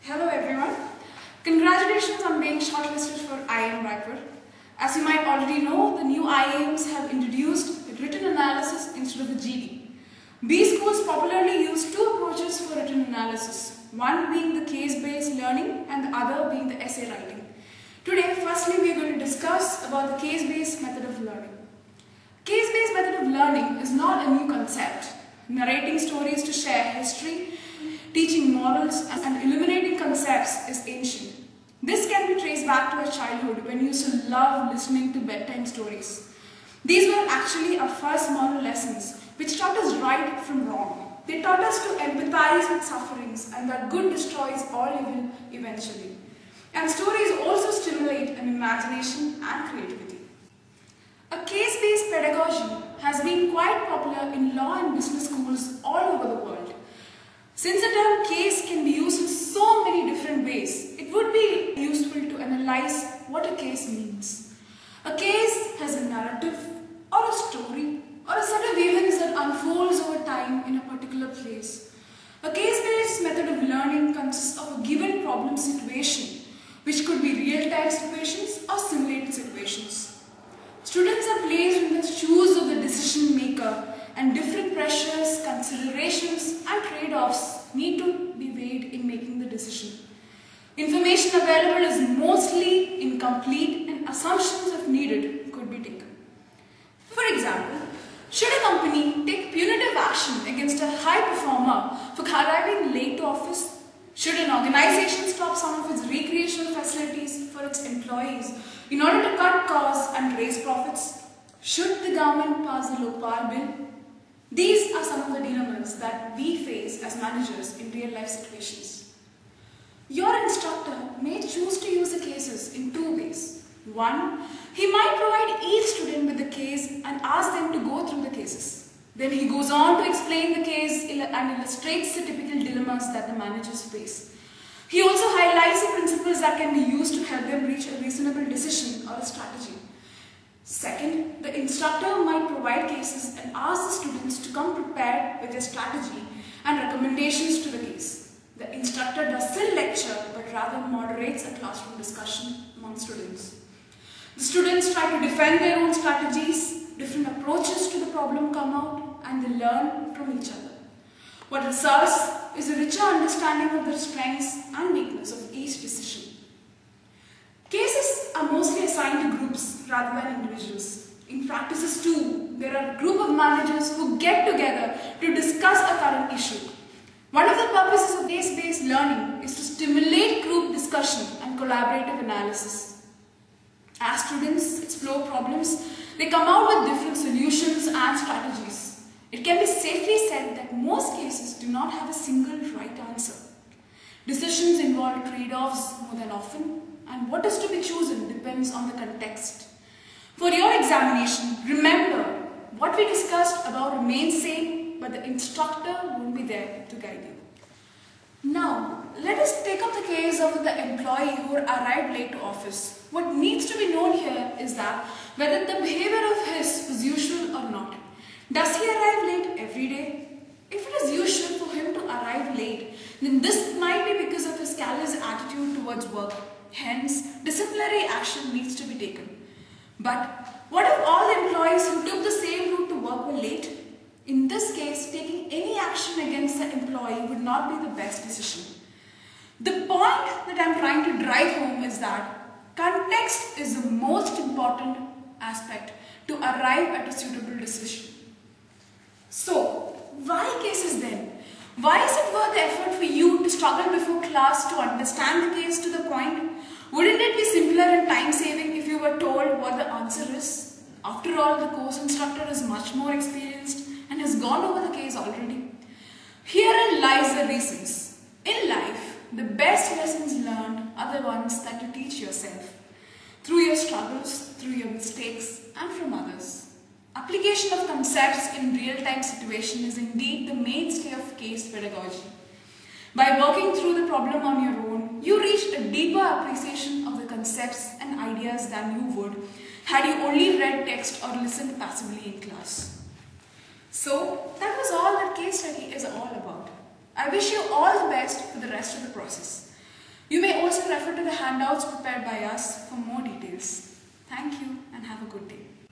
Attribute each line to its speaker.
Speaker 1: Hello everyone. Congratulations on being shortlisted for IIM Raipur. As you might already know, the new IIMs have introduced written analysis instead of the GD. B schools popularly use two approaches for written analysis, one being the case-based learning and the other being the essay writing. Today, firstly, we are going to discuss about the case-based method of learning. Case-based method of learning is not a new concept. Narrating stories to share history, teaching morals and illuminating concepts is ancient. This can be traced back to our childhood when we used to love listening to bedtime stories. These were actually our first moral lessons which taught us right from wrong. They taught us to empathize with sufferings and that good destroys all evil eventually. And stories also stimulate an imagination and creativity. A case-based pedagogy has been quite popular in law and business schools all over the world. Since the term case can be used in so many different ways, it would be useful to analyze what a case means. A case has a narrative or a story or a set of events that unfolds over time in a particular place. A case-based method of learning consists of a given problem situation, which could be real-time situations or simulated situations. Students are placed in the shoes of the decision maker and different pressures, considerations and trade-offs need to be weighed in making the decision. Information available is mostly incomplete and assumptions if needed could be taken. For example, should a company take punitive action against a high performer for arriving late to office? Should an organization stop some of its recreational facilities for its employees in order to cut costs and raise profits? Should the government pass the Lokpal bill? These are some of the dilemmas that we face as managers in real-life situations. Your instructor may choose to use the cases in two ways. One, he might provide each student with the case and ask them to go through the cases. Then he goes on to explain the case and illustrates the typical dilemmas that the managers face. He also highlights the principles that can be used to help them reach a reasonable decision or a strategy. Second, the instructor might provide cases and ask the students to come prepared with their strategy and recommendations to the case. The instructor doesn't lecture but rather moderates a classroom discussion among students. The students try to defend their own strategies, different approaches to the problem come out and they learn from each other. What results is a richer understanding of the strengths and weakness of each decision. Cases are mostly assigned to groups rather than individuals. In practices too, there are a group of managers who get together to discuss a current issue. One of the purposes of case-based learning is to stimulate group discussion and collaborative analysis. As students explore problems, they come out with different solutions and strategies. It can be safely said that most cases do not have a single right answer. Decisions involve trade-offs more than often, and what is to be chosen depends on the context. For your examination, remember what we discussed about remains same, but the instructor won't be there to guide you. Now, let us take up the case of the employee who arrived late to office. What needs to be known here is that whether the behavior of his was usual or not. Does he arrive late every day? If it is usual for him to arrive late, then this might be because of his callous attitude towards work. Hence, disciplinary action needs to be taken. But what if all the employees who took the same route to work were late? In this case, taking any action against the employee would not be the best decision. The point that I am trying to drive home is that context is the most important aspect to arrive at a suitable decision. So, why cases then? Why is it worth the effort for you to struggle before class to understand the case to the point? Wouldn't it be simpler and time-saving if you were told what the answer is? After all, the course instructor is much more experienced and has gone over the case already. Herein lies the reasons. In life, the best lessons learned are the ones that you teach yourself. Through your struggles, through your mistakes, and from others. Application of concepts in real-time situation is indeed the mainstay of case pedagogy. By working through the problem on your own, you reach a deeper appreciation of the concepts and ideas than you would had you only read text or listened passively in class. So, that was all that case study is all about. I wish you all the best for the rest of the process. You may also refer to the handouts prepared by us for more details. Thank you and have a good day.